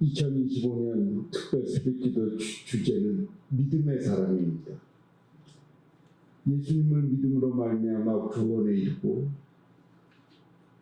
2025년 특별 새벽기도 주제는 믿음의 사람입니다. 예수님을 믿음으로 말미암아 구원에 이르고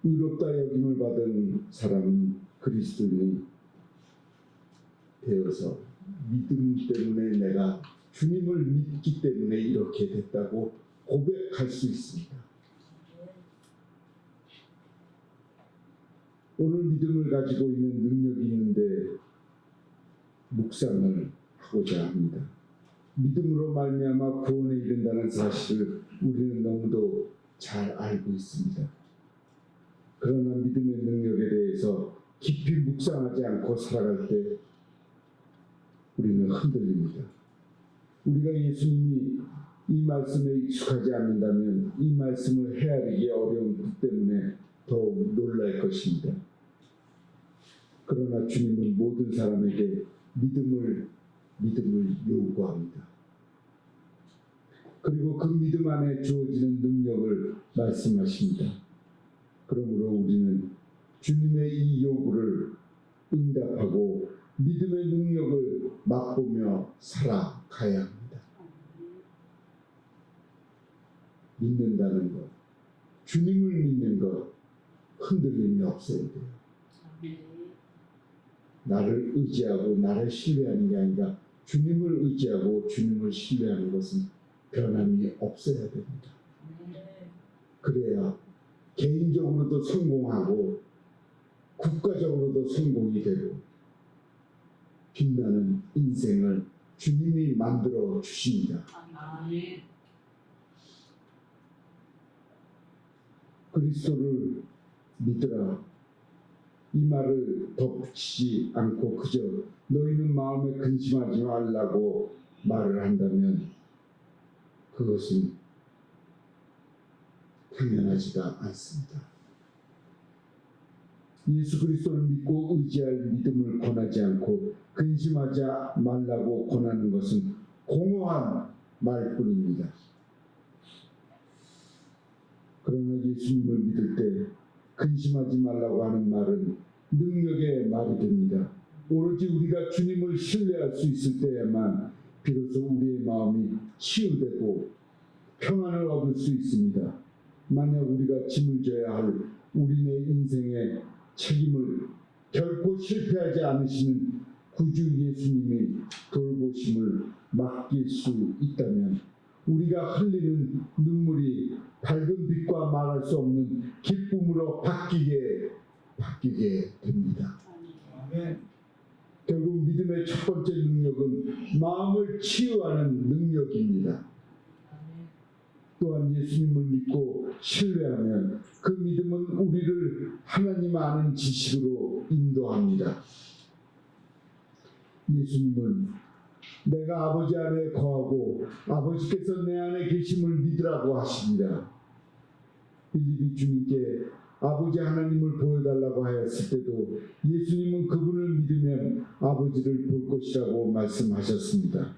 의롭다 여김을 받은 사람은 그리스도인이 되어서 믿음 때문에 내가 주님을 믿기 때문에 이렇게 됐다고 고백할 수 있습니다. 오늘 믿음을 가지고 있는 능력이 있는데 묵상을 하고자 합니다. 믿음으로 말미암아 구원에 이른다는 사실을 우리는 너무도 잘 알고 있습니다. 그러나 믿음의 능력에 대해서 깊이 묵상하지 않고 살아갈 때 우리는 흔들립니다. 우리가 예수님이 이 말씀에 익숙하지 않는다면 이 말씀을 헤아리기 어려운 것 때문에 더욱 놀랄 것입니다. 그러나 주님은 모든 사람에게 믿음을 요구합니다. 그리고 그 믿음 안에 주어지는 능력을 말씀하십니다. 그러므로 우리는 주님의 이 요구를 응답하고 믿음의 능력을 맛보며 살아가야 합니다. 믿는다는 것, 주님을 믿는 것, 흔들림이 없어야 돼요. 나를 의지하고 나를 신뢰하는 게 아니라 주님을 의지하고 주님을 신뢰하는 것은 변함이 없어야 됩니다. 그래야 개인적으로도 성공하고 국가적으로도 성공이 되고 빛나는 인생을 주님이 만들어 주십니다. 그리스도를 믿으라. 이 말을 덧붙이지 않고 그저 너희는 마음에 근심하지 말라고 말을 한다면 그것은 당연하지가 않습니다. 예수 그리스도를 믿고 의지할 믿음을 권하지 않고 근심하지 말라고 권하는 것은 공허한 말뿐입니다. 그러나 예수님을 믿을 때 근심하지 말라고 하는 말은 능력의 말이 됩니다. 오로지 우리가 주님을 신뢰할 수 있을 때에만 비로소 우리의 마음이 치유되고 평안을 얻을 수 있습니다. 만약 우리가 짐을 져야 할 우리네 인생의 책임을 결코 실패하지 않으시는 구주 예수님이 돌보심을 맡길 수 있다면 우리가 흘리는 눈물이 밝은 빛과 말할 수 없는 기쁨으로 바뀌게 됩니다. 결국 믿음의 첫 번째 능력은 마음을 치유하는 능력입니다. 또한 예수님을 믿고 신뢰하면 그 믿음은 우리를 하나님 아는 지식으로 인도합니다. 예수님은 내가 아버지 안에 거하고 아버지께서 내 안에 계심을 믿으라고 하십니다. 빌립이 주님께 아버지 하나님을 보여달라고 하였을 때도 예수님은 그분을 믿으면 아버지를 볼 것이라고 말씀하셨습니다.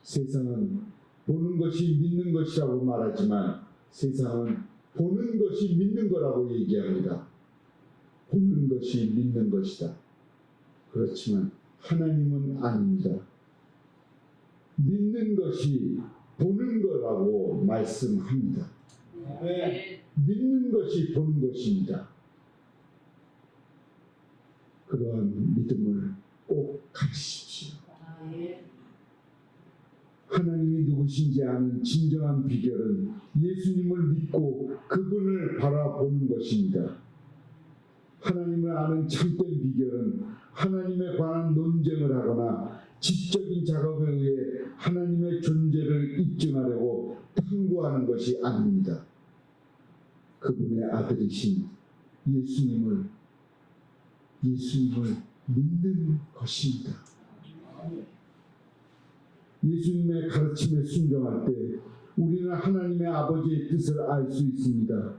세상은 보는 것이 믿는 것이라고 말하지만 세상은 보는 것이 믿는 거라고 얘기합니다. 보는 것이 믿는 것이다. 그렇지만 하나님은 아닙니다. 믿는 것이 보는 거라고 말씀합니다. 믿는 것이 보는 것입니다. 그러한 믿음을 꼭 가지십시오. 하나님이 누구신지 아는 진정한 비결은 예수님을 믿고 그분을 바라보는 것입니다. 하나님을 아는 참된 비결은 하나님에 관한 논쟁을 하거나 지적인 작업에 의해 하나님의 존재를 입증하려고 탐구하는 것이 아닙니다. 그분의 아들이신 예수님을 믿는 것입니다. 예수님의 가르침에 순종할 때 우리는 하나님의 아버지의 뜻을 알 수 있습니다.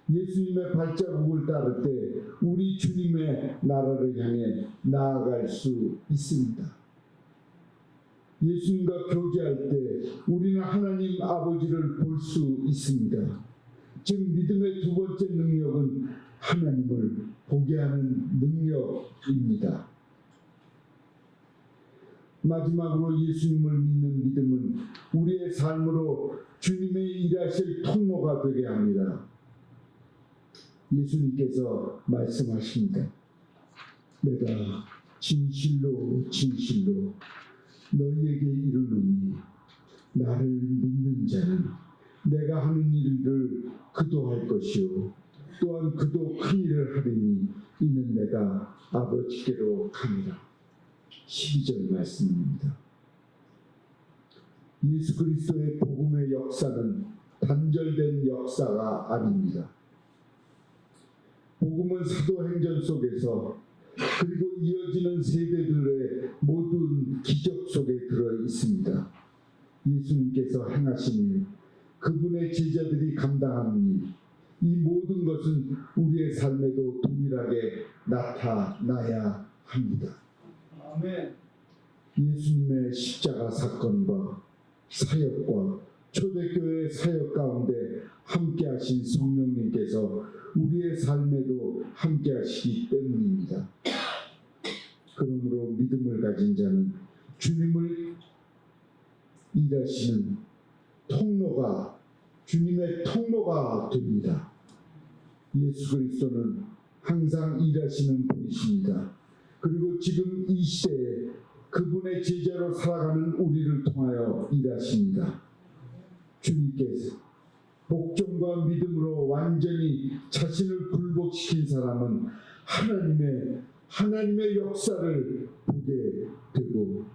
예수님의 발자국을 따를 때 우리 주님의 나라를 향해 나아갈 수 있습니다. 예수님과 교제할 때 우리는 하나님 아버지를 볼 수 있습니다. 즉 믿음의 두 번째 능력은 하나님을 보게 하는 능력입니다. 마지막으로 예수님을 믿는 믿음은 우리의 삶으로 주님의 일하실 통로가 되게 합니다. 예수님께서 말씀하십니다. 내가 진실로 진실로 너희에게 이르노니 나를 믿는 자는 내가 하는 일을 그도 할 것이요 또한 그도 큰 일을 하리니 이는 내가 아버지께로 가니라. 12절 말씀입니다. 예수 그리스도의 복음의 역사는 단절된 역사가 아닙니다. 복음은 사도행전 속에서 그리고 이어지는 세대들의 모든 기적 속에 들어 있습니다. 예수님께서 행하신 일, 그분의 제자들이 감당한 일, 이 모든 것은 우리의 삶에도 동일하게 나타나야 합니다. 아멘. 예수님의 십자가 사건과 사역과 초대교회 사역 가운데 함께하신 성령님께서 우리의 삶에도 함께하시기 때문입니다. 그러므로 믿음을 가진 자는 주님을 일하시는 통로가 주님의 통로가 됩니다. 예수 그리스도는 항상 일하시는 분이십니다. 그리고 지금 이 시대에 그분의 제자로 살아가는 우리를 통하여 일하십니다. 주님께서 복종과 믿음으로 완전히 자신을 굴복시킨 사람은 하나님의 역사를 보게 되고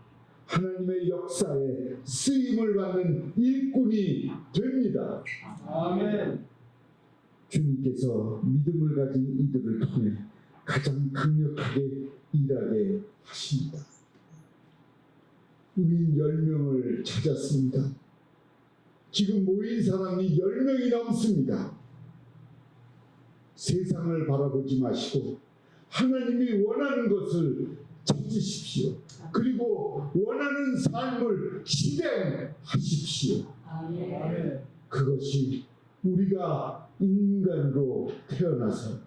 하나님의 역사에 쓰임을 받는 일꾼이 됩니다. 아멘. 주님께서 믿음을 가진 이들을 통해 가장 강력하게 일하게 하십니다. 의인 10명을 찾았습니다. 지금 모인 사람이 10명이 넘습니다. 세상을 바라보지 마시고 하나님이 원하는 것을 찾으십시오. 그리고 원하는 삶을 실행하십시오. 아멘. 그것이 우리가 인간으로 태어나서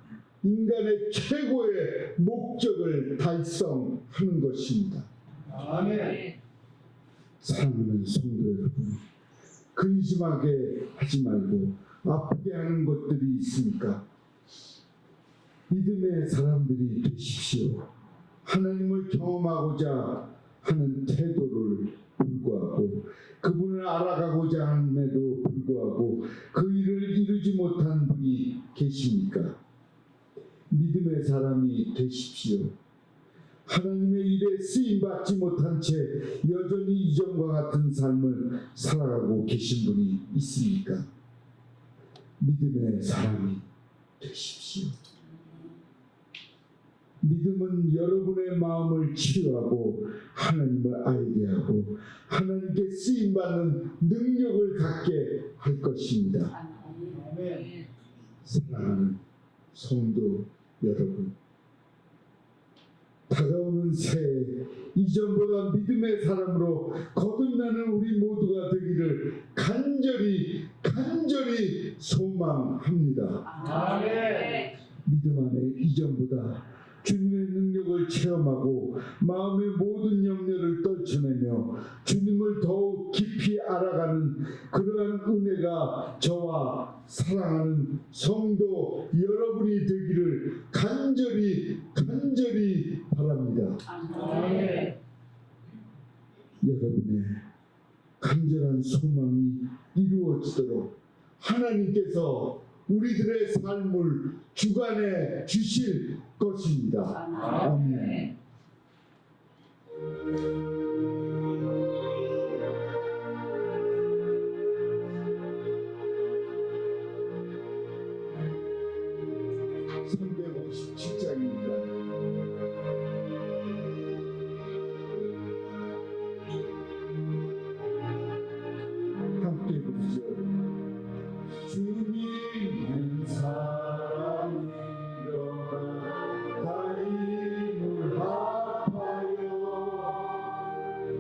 인간의 최고의 목적을 달성하는 것입니다. 아멘. 사랑하는 성도 여러분, 근심하게 하지 말고 아프게 하는 것들이 있으니까 믿음의 사람들이 되십시오. 하나님을 경험하고자 하는 태도를 불구하고 그분을 알아가고자 함에도 불구하고 그 일을 이루지 못한 분이 계십니까? 믿음의 사람이 되십시오. 하나님의 일에 쓰임받지 못한 채 여전히 이전과 같은 삶을 살아가고 계신 분이 있습니까? 믿음의 사람이 되십시오. 믿음은 여러분의 마음을 치유하고 하나님을 알게 하고 하나님께 쓰임받는 능력을 갖게 할 것입니다. 아멘. 사랑하는 성도 여러분, 다가오는 새해 이전보다 믿음의 사람으로 거듭나는 우리 모두가 되기를 간절히 소망합니다. 아멘. 믿음 안에 이전보다 주님의 능력을 체험하고 마음의 모든 염려를 떨쳐내며 주님을 더욱 깊이 알아가는 그러한 은혜가 저와 사랑하는 성도 여러분이 되기를 간절히 바랍니다. 아멘. 여러분의 간절한 소망이 이루어지도록 하나님께서 우리들의 삶을 주관해 주실 것입니다. 아멘. 함께 부르죠. 주님은 사랑이로다 다림을 합하여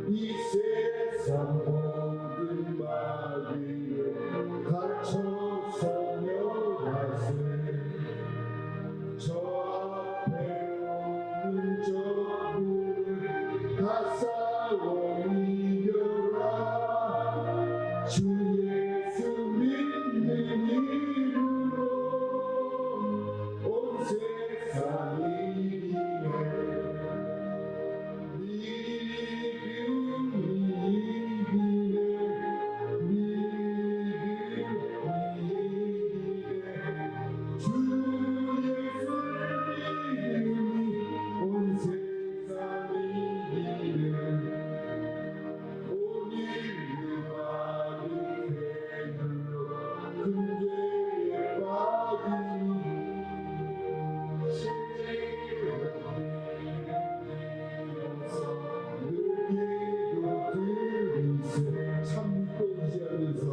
이 세상 모든 마귀를 갇혀 사녀하세 저 앞에 오는 저 불을 다 싸워 이겨라 주 예수 믿는 이름으로 온 세상이 참 믿고 의지하면서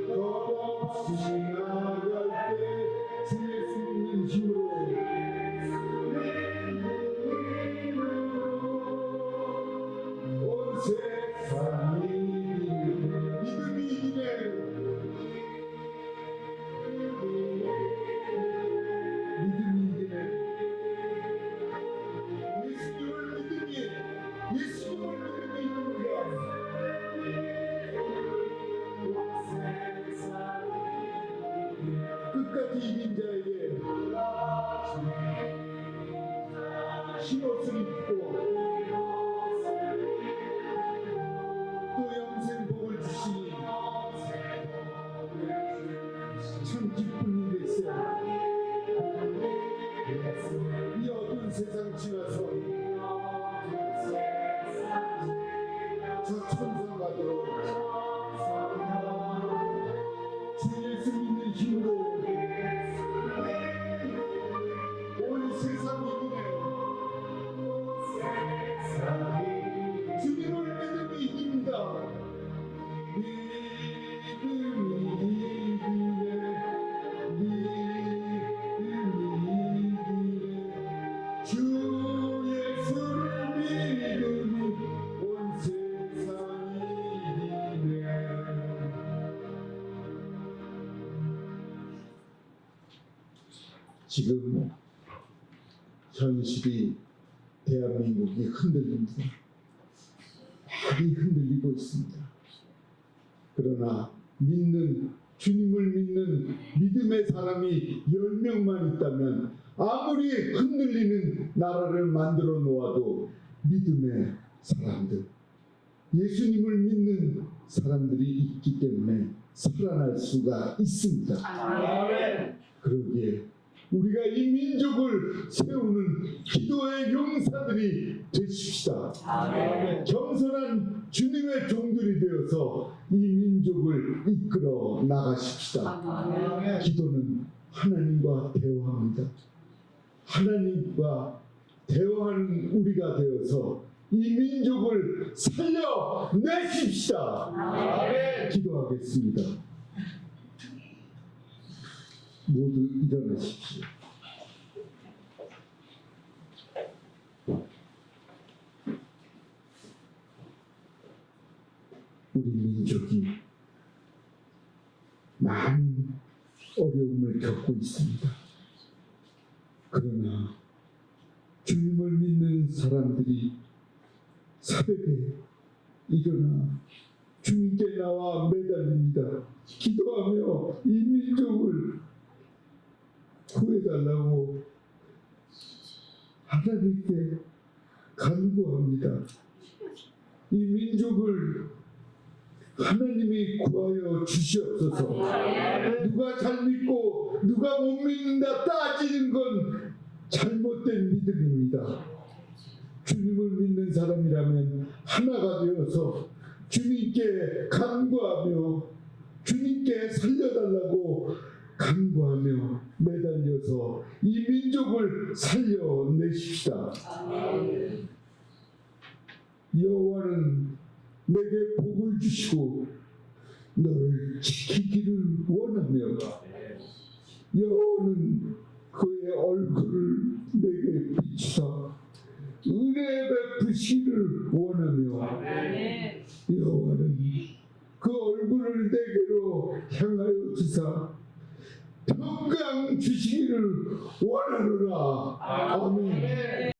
더없이 나아갈 때 주 예수 믿는 힘으로 온 세상이 믿음이 이기네 믿음이 이기네 예수님을 믿음이 이깁니다. 끝까지 이긴 자에게 흰옷을 입고 또 영생 복을 주시니 참 기쁜 일이었어요. 이 어두운 세상 지나서 저 천상가도 주 예수 믿는 힘으로 온 세상이 이기네. 주님을 믿음이 이깁니다. 믿음이 이기네. 믿음이 이기네. 주 예수를 믿음이 온 세상이 이기네. 지금 현실이 대한민국이 흔들립니다. 많이 흔들리고 있습니다. 그러나 주님을 믿는 믿음의 사람이 10명만 있다면 아무리 흔들리는 나라를 만들어 놓아도 믿음의 사람들, 예수님을 믿는 사람들이 있기 때문에 살아날 수가 있습니다. 아멘. 그러기에 우리가 이 민족을 세우는 기도의 용사들이 되십시다. 아멘. 겸손한 주님의 종들이 되어서 이 민족을 이끌어 나가십시다. 아멘. 기도는 하나님과 대화합니다. 하나님과 대화하는 우리가 되어서 이 민족을 살려내십시다. 아멘. 기도하겠습니다. 모두 일어나십시오. 우리 민족이 많은 어려움을 겪고 있습니다. 그러나 주님을 믿는 사람들이 새벽에 일어나 주님께 나와 매달립니다. 기도하며 이 민족을 구해달라고 하나님께 간구합니다. 이 민족을 하나님이 구하여 주시옵소서. 누가 잘 믿고 누가 못 믿는다 따지는 건 잘못된 믿음입니다. 주님을 믿는 사람이라면 하나가 되어서 주님께 간구하며 주님께 살려달라고 간구하며 매달려서 이 민족을 살려내십시다. 여호와는 내게 복을 주시고 너를 지키기를 원하며 여호와는 그의 얼굴을 내게 비추사 은혜 베푸시기를 원하며 여호와는 그 얼굴을 내게로 향하여 주사 평강 주시기를 원하노라. 아멘.